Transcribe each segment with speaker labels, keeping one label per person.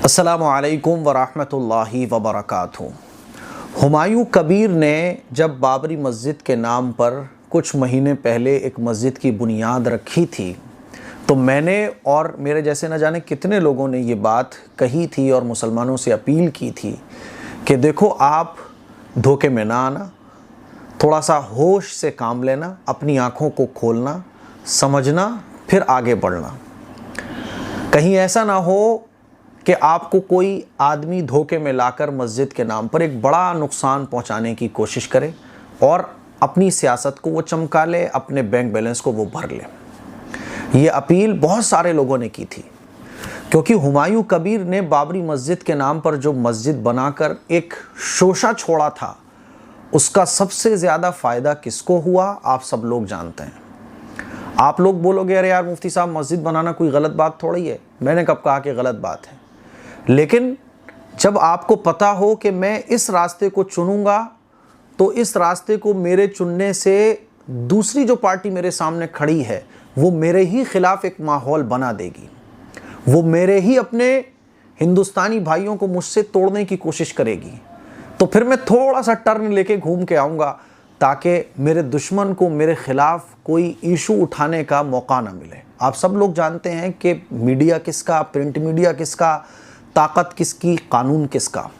Speaker 1: अस्सलामु अलैकुम वरहमतुल्लाहि वबरकातुहू। हुमायूं कबीर ने जब बाबरी मस्जिद के नाम पर कुछ महीने पहले एक मस्जिद की बुनियाद रखी थी तो मैंने और मेरे जैसे न जाने कितने लोगों ने ये बात कही थी और मुसलमानों से अपील की थी कि देखो, आप धोखे में ना आना, थोड़ा सा होश से काम लेना, अपनी आँखों को खोलना, समझना, फिर आगे बढ़ना। कहीं ऐसा ना हो कि आपको कोई आदमी धोखे में लाकर मस्जिद के नाम पर एक बड़ा नुकसान पहुंचाने की कोशिश करे और अपनी सियासत को वो चमका ले, अपने बैंक बैलेंस को वो भर ले। ये अपील बहुत सारे लोगों ने की थी क्योंकि हुमायूं कबीर ने बाबरी मस्जिद के नाम पर जो मस्जिद बनाकर एक शोषा छोड़ा था, उसका सबसे ज़्यादा फ़ायदा किसको हुआ आप सब लोग जानते हैं। आप लोग बोलोगे अरे यार मुफ्ती साहब, मस्जिद बनाना कोई गलत बात थोड़ी है। मैंने कब कहा कि गलत बात है, लेकिन जब आपको पता हो कि मैं इस रास्ते को चुनूंगा तो इस रास्ते को मेरे चुनने से दूसरी जो पार्टी मेरे सामने खड़ी है वो मेरे ही खिलाफ एक माहौल बना देगी, वो मेरे ही अपने हिंदुस्तानी भाइयों को मुझसे तोड़ने की कोशिश करेगी, तो फिर मैं थोड़ा सा टर्न लेके घूम के आऊँगा ताकि मेरे दुश्मन को मेरे खिलाफ कोई इशू उठाने का मौका ना मिले। आप सब लोग जानते हैं कि मीडिया किसका, प्रिंट मीडिया किसका, ताकत किसकी, कानून किसका।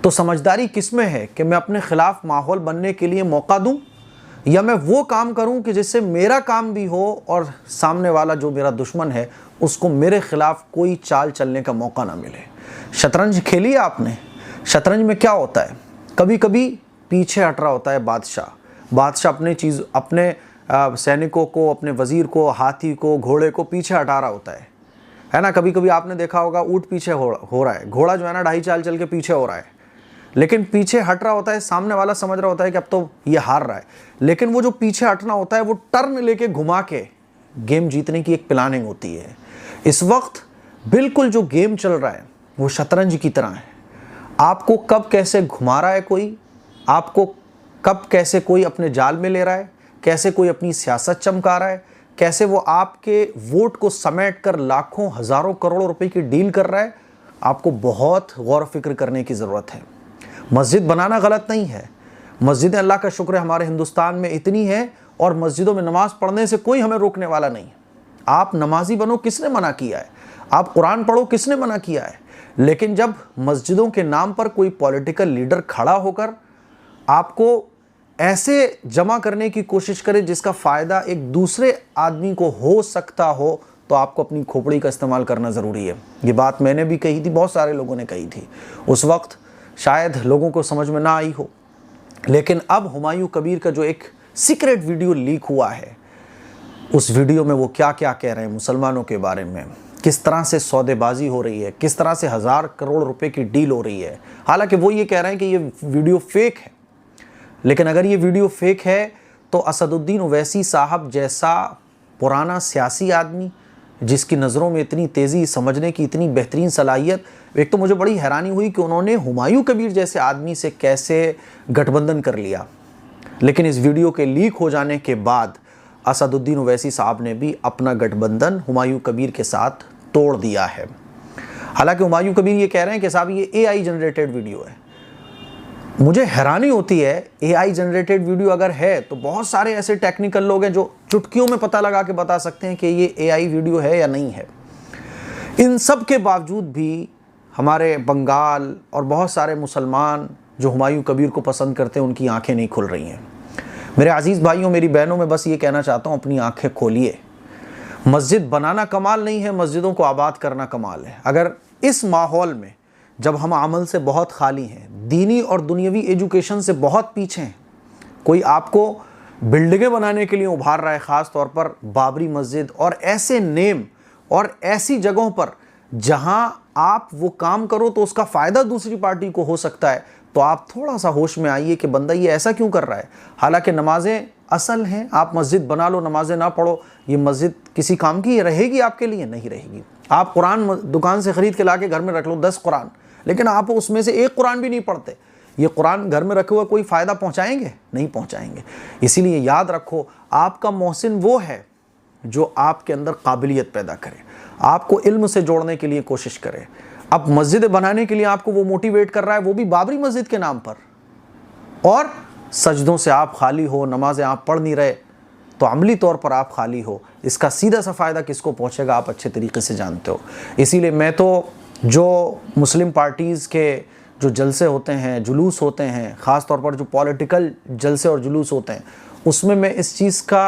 Speaker 1: तो समझदारी किस में है कि मैं अपने खिलाफ माहौल बनने के लिए मौका दूं या मैं वो काम करूं कि जिससे मेरा काम भी हो और सामने वाला जो मेरा दुश्मन है उसको मेरे खिलाफ कोई चाल चलने का मौका ना मिले। शतरंज खेली है आपने? शतरंज में क्या होता है, कभी कभी पीछे हट रहा होता है बादशाह अपने सैनिकों को, अपने वजीर को, हाथी को, घोड़े को पीछे हटा रहा होता है ना। कभी कभी आपने देखा होगा ऊँट पीछे हो रहा है, घोड़ा जो है ना 2.5 चाल चल के पीछे हो रहा है, लेकिन पीछे हट रहा होता है, सामने वाला समझ रहा होता है कि अब तो ये हार रहा है, लेकिन वो जो पीछे हटना होता है वो टर्न लेके घुमा के गेम जीतने की एक प्लानिंग होती है। इस वक्त बिल्कुल जो गेम चल रहा है वो शतरंज की तरह है। आपको कब कैसे घुमा रहा है कोई, आपको कब कैसे कोई अपने जाल में ले रहा है, कैसे कोई अपनी सियासत चमका रहा है, कैसे वो आपके वोट को समेट कर लाखों हज़ारों करोड़ों रुपए की डील कर रहा है, आपको बहुत गौर फिक्र करने की ज़रूरत है। मस्जिद बनाना गलत नहीं है, मस्जिदें अल्लाह का शुक्र है हमारे हिंदुस्तान में इतनी है और मस्जिदों में नमाज़ पढ़ने से कोई हमें रोकने वाला नहीं है। आप नमाजी बनो, किसने मना किया है? आप कुरान पढ़ो, किसने मना किया है? लेकिन जब मस्जिदों के नाम पर कोई पॉलिटिकल लीडर खड़ा होकर आपको ऐसे जमा करने की कोशिश करे जिसका फ़ायदा एक दूसरे आदमी को हो सकता हो, तो आपको अपनी खोपड़ी का इस्तेमाल करना ज़रूरी है। ये बात मैंने भी कही थी, बहुत सारे लोगों ने कही थी, उस वक्त शायद लोगों को समझ में ना आई हो। लेकिन अब हुमायूं कबीर का जो एक सीक्रेट वीडियो लीक हुआ है, उस वीडियो में वो क्या क्या कह रहे हैं मुसलमानों के बारे में, किस तरह से सौदेबाजी हो रही है, किस तरह से 1000 करोड़ रुपए की डील हो रही है। हालांकि वो ये कह रहे हैं कि ये वीडियो फेक है, लेकिन अगर ये वीडियो फेक है तो असदुद्दीन ओवैसी साहब जैसा पुराना सियासी आदमी जिसकी नज़रों में इतनी तेज़ी, समझने की इतनी बेहतरीन सलाहियत, एक तो मुझे बड़ी हैरानी हुई कि उन्होंने हुमायूं कबीर जैसे आदमी से कैसे गठबंधन कर लिया। लेकिन इस वीडियो के लीक हो जाने के बाद असदुद्दीन ओवैसी साहब ने भी अपना गठबंधन हुमायूं कबीर के साथ तोड़ दिया है। हालांकि हुमायूं कबीर ये कह रहे हैं कि साहब ये AI जनरेटेड वीडियो है। मुझे हैरानी होती है, AI जनरेटेड वीडियो अगर है तो बहुत सारे ऐसे टेक्निकल लोग हैं जो चुटकियों में पता लगा के बता सकते हैं कि ये AI वीडियो है या नहीं है। इन सब के बावजूद भी हमारे बंगाल और बहुत सारे मुसलमान जो हुमायूं कबीर को पसंद करते हैं, उनकी आंखें नहीं खुल रही हैं। मेरे अजीज़ भाइयों, मेरी बहनों, में बस ये कहना चाहता हूँ, अपनी आंखें खोलिए। मस्जिद बनाना कमाल नहीं है, मस्जिदों को आबाद करना कमाल है। अगर इस माहौल में जब हम अमल से बहुत खाली हैं, दीनी और दुनियावी एजुकेशन से बहुत पीछे हैं, कोई आपको बिल्डिंगें बनाने के लिए उभार रहा है, ख़ास तौर पर बाबरी मस्जिद और ऐसे नेम और ऐसी जगहों पर जहां आप वो काम करो तो उसका फ़ायदा दूसरी पार्टी को हो सकता है, तो आप थोड़ा सा होश में आइए कि बंदा ये ऐसा क्यों कर रहा है। हालांकि नमाजें असल हैं, आप मस्जिद बना लो, नमाजें ना पढ़ो, ये मस्जिद किसी काम की रहेगी आपके लिए? नहीं रहेगी। आप कुरान दुकान से ख़रीद के ला के घर में रख लो 10 कुरान, लेकिन आप उसमें से एक कुरान भी नहीं पढ़ते, ये कुरान घर में रखे हुए कोई फ़ायदा पहुँचाएंगे? नहीं पहुँचाएंगे। इसीलिए याद रखो, आपका मोहसिन वो है जो आपके अंदर काबिलियत पैदा करे, आपको इल्म से जोड़ने के लिए कोशिश करे, अब मस्जिद बनाने के लिए आपको वो मोटिवेट कर रहा है, वो भी बाबरी मस्जिद के नाम पर, और सजदों से आप खाली हो, नमाजें आप पढ़ नहीं रहे, तो अमली तौर पर आप खाली हो। इसका सीधा सा फ़ायदा किसको पहुँचेगा आप अच्छे तरीके से जानते हो। इसीलिए मैं तो जो मुस्लिम पार्टीज़ के जो जलसे होते हैं, जुलूस होते हैं, ख़ास तौर पर जो पॉलिटिकल जलसे और जुलूस होते हैं, उसमें मैं इस चीज़ का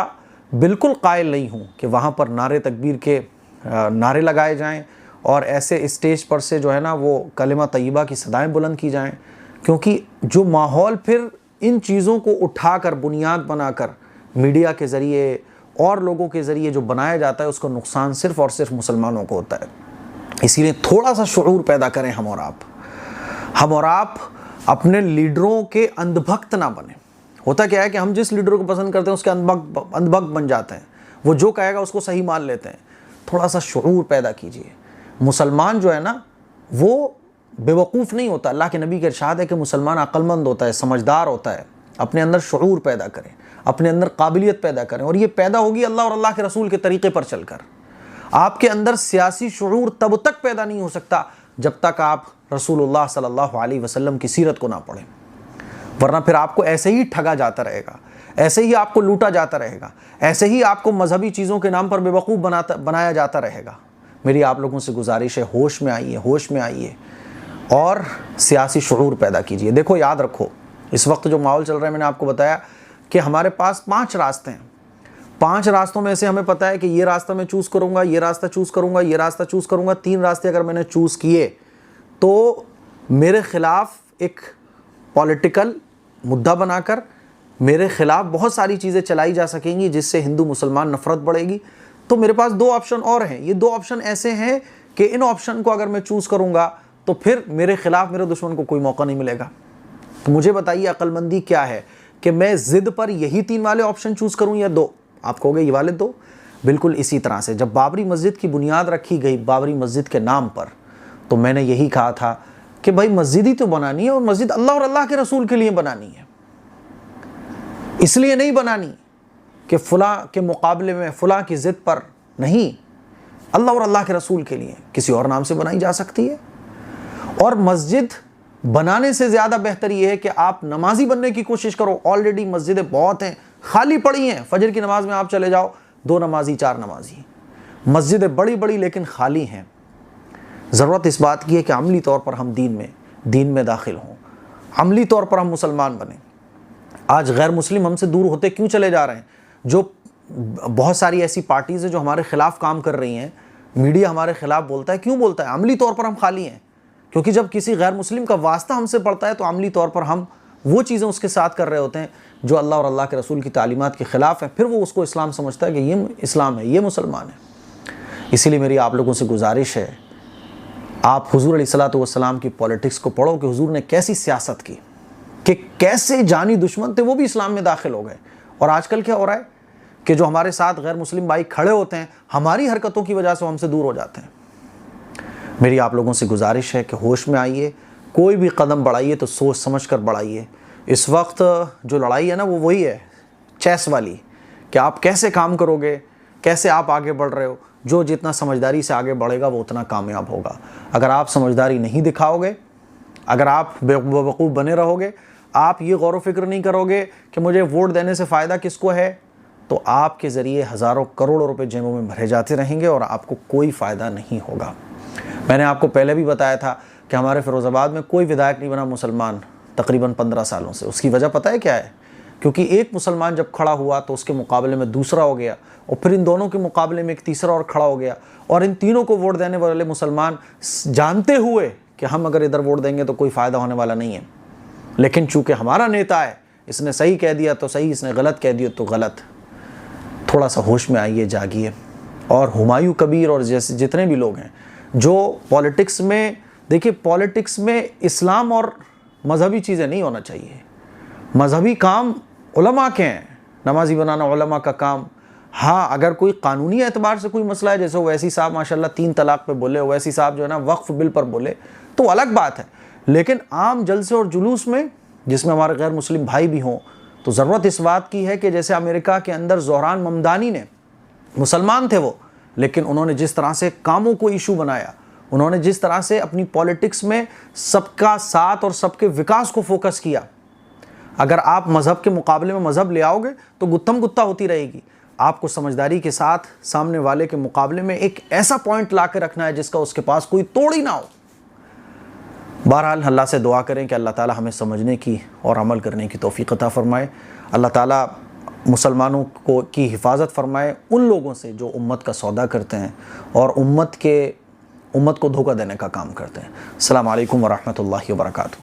Speaker 1: बिल्कुल कायल नहीं हूँ कि वहाँ पर नारे तकबीर के नारे लगाए जाएं और ऐसे स्टेज पर से जो है ना वो कलिमा तय्यबा की सदाएं बुलंद की जाएं, क्योंकि जो माहौल फिर इन चीज़ों को उठाकर बुनियाद बनाकर मीडिया के ज़रिए और लोगों के ज़रिए जो बनाया जाता है, उसका नुकसान सिर्फ़ और सिर्फ मुसलमानों को होता है। इसीलिए थोड़ा सा शुऊर पैदा करें हम और आप अपने लीडरों के अंधभक्त ना बने। होता क्या है कि हम जिस लीडर को पसंद करते हैं उसके अंधभक्त बन जाते हैं, वो जो कहेगा उसको सही मान लेते हैं। थोड़ा सा शुऊर पैदा कीजिए। मुसलमान जो है ना वो बेवकूफ़ नहीं होता। अल्लाह के नबी का इरशाद है कि मुसलमान अक्लमंद होता है, समझदार होता है। अपने अंदर शुऊर पैदा करें, अपने अंदर काबिलियत पैदा करें, और ये पैदा होगी अल्लाह और अल्लाह के रसूल के तरीक़े पर चलकर। आपके अंदर सियासी शुऊर तब तक पैदा नहीं हो सकता जब तक आप रसूलुल्लाह सल्लल्लाहु अलैहि वसल्लम की सीरत को ना पढ़ें, वरना फिर आपको ऐसे ही ठगा जाता रहेगा, ऐसे ही आपको लूटा जाता रहेगा, ऐसे ही आपको मजहबी चीज़ों के नाम पर बेवकूफ़ बनाया जाता रहेगा। मेरी आप लोगों से गुजारिश है, होश में आइए और सियासी शुऊर पैदा कीजिए। देखो, याद रखो, इस वक्त जो माहौल चल रहा है, मैंने आपको बताया कि हमारे पास 5 रास्ते हैं। 5 रास्तों में से हमें पता है कि ये रास्ता मैं चूज़ करूँगा, ये रास्ता चूज़ करूँगा, ये रास्ता चूज़ करूँगा। 3 रास्ते अगर मैंने चूज़ किए तो मेरे ख़िलाफ़ एक पॉलिटिकल मुद्दा बनाकर मेरे ख़िलाफ़ बहुत सारी चीज़ें चलाई जा सकेंगी जिससे हिंदू मुसलमान नफ़रत बढ़ेगी। तो मेरे पास 2 ऑप्शन और हैं। ये 2 ऑप्शन ऐसे हैं कि इन ऑप्शन को अगर मैं चूज़ करूँगा तो फिर मेरे ख़िलाफ़ मेरे दुश्मन को कोई मौका नहीं मिलेगा। तो मुझे बताइए अक्लमंदी क्या है कि मैं ज़िद पर यही 3 वाले ऑप्शन चूज़ करूँ या 2? आप कहोगे ये वाले 2। बिल्कुल इसी तरह से जब बाबरी मस्जिद की बुनियाद रखी गई बाबरी मस्जिद के नाम पर, तो मैंने यही कहा था कि भाई मस्जिद ही तो बनानी है और मस्जिद अल्लाह और अल्लाह के रसूल के लिए बनानी है। इसलिए नहीं बनानी कि फ़ुला के मुकाबले में फ़ुला की ज़िद पर नहीं, अल्लाह और अल्लाह के रसूल के लिए किसी और नाम से बनाई जा सकती है। और मस्जिद बनाने से ज़्यादा बेहतर ये है कि आप नमाजी बनने की कोशिश करो। ऑलरेडी मस्जिदें बहुत हैं, खाली पड़ी हैं। फजर की नमाज में आप चले जाओ, 2 नमाजी 4 नमाजी। मस्जिदें बड़ी बड़ी लेकिन खाली हैं। ज़रूरत इस बात की है कि अमली तौर पर हम दीन में दाखिल हों, अमली तौर पर हम मुसलमान बने। आज गैर मुस्लिम हमसे दूर होते क्यों चले जा रहे हैं? जो बहुत सारी ऐसी पार्टीज़ हैं जो हमारे ख़िलाफ़ काम कर रही हैं, मीडिया हमारे ख़िलाफ़ बोलता है। क्यों बोलता है? अमली तौर पर हम खाली हैं, क्योंकि जब किसी गैर मुस्लिम का वास्ता हमसे पड़ता है तो अमली तौर पर हम वो चीज़ें उसके साथ कर रहे होते हैं जो अल्लाह और अल्लाह के रसूल की तालीमात के ख़िलाफ़ है। फिर वो उसको इस्लाम समझता है कि ये इस्लाम है, ये मुसलमान है। इसीलिए मेरी आप लोगों से गुजारिश है, आप हुज़ूर अलैहिस्सलातु वस्सलाम की पॉलिटिक्स को पढ़ो कि हुज़ूर ने कैसी सियासत की, कि कैसे जानी दुश्मन थे वो भी इस्लाम में दाखिल हो गए। और आजकल क्या हो रहा है कि जो हमारे साथ गैर मुस्लिम भाई खड़े होते हैं, हमारी हरकतों की वजह से हमसे दूर हो जाते हैं। मेरी आप लोगों से गुजारिश है कि होश में आइए, कोई भी कदम बढ़ाइए तो सोच समझ कर बढ़ाइए। इस वक्त जो लड़ाई है ना वो वही है चेस वाली, कि आप कैसे काम करोगे, कैसे आप आगे बढ़ रहे हो। जो जितना समझदारी से आगे बढ़ेगा वो उतना कामयाब होगा। अगर आप समझदारी नहीं दिखाओगे, अगर आप बेवकूफ़ बने रहोगे, आप ये गौर व फिक्र नहीं करोगे कि मुझे वोट देने से फ़ायदा किसको है, तो आपके ज़रिए हज़ारों करोड़ों रुपए जेबों में भरे जाते रहेंगे और आपको कोई फ़ायदा नहीं होगा। मैंने आपको पहले भी बताया था कि हमारे फ़िरोज़ाबाद में कोई विधायक नहीं बना मुसलमान तकरीबन 15 सालों से। उसकी वजह पता है क्या है? क्योंकि एक मुसलमान जब खड़ा हुआ तो उसके मुकाबले में दूसरा हो गया, और फिर इन दोनों के मुकाबले में एक तीसरा और खड़ा हो गया, और इन तीनों को वोट देने वाले मुसलमान जानते हुए कि हम अगर इधर वोट देंगे तो कोई फ़ायदा होने वाला नहीं है, लेकिन चूँकि हमारा नेता है, इसने सही कह दिया तो सही, इसने गलत कह दिया तो गलत। थोड़ा सा होश में आइए, जागिए। और हुमायूं कबीर और जैसे जितने भी लोग हैं जो पॉलिटिक्स में, देखिए पॉलिटिक्स में इस्लाम और मजहबी चीज़ें नहीं होना चाहिए। मजहबी काम उलमा के हैं, नमाजी बनाना उलमा का काम। हाँ, अगर कोई कानूनी एतबार से कोई मसला है, जैसे ओवैसी साहब माशाल्लाह 3 तलाक पे बोले, ओवैसी साहब जो है ना वक्फ बिल पर बोले, तो अलग बात है। लेकिन आम जलसे और जुलूस में जिसमें हमारे गैर मुस्लिम भाई भी हों, तो ज़रूरत इस बात की है कि जैसे अमेरिका के अंदर ज़ोहरान ममदानी ने, मुसलमान थे वो, लेकिन उन्होंने जिस तरह से कामों को इशू बनाया, उन्होंने जिस तरह से अपनी पॉलिटिक्स में सबका साथ और सबके विकास को फोकस किया, अगर आप मज़हब के मुकाबले में मज़हब ले आओगे तो गुत्थम गुत्ता होती रहेगी। आपको समझदारी के साथ सामने वाले के मुकाबले में एक ऐसा पॉइंट ला के रखना है जिसका उसके पास कोई तोड़ ही ना हो। बहरहाल अल्लाह से दुआ करें कि अल्लाह ताला हमें समझने की और अमल करने की तौफीक अता फ़रमाए। अल्लाह ताला मुसलमानों को की हिफाजत फ़रमाए उन लोगों से जो उम्मत का सौदा करते हैं और उम्मत को धोखा देने का काम करते हैं। अस्सलामु अलैकुम व रहमतुल्लाहि व बरकातुहू।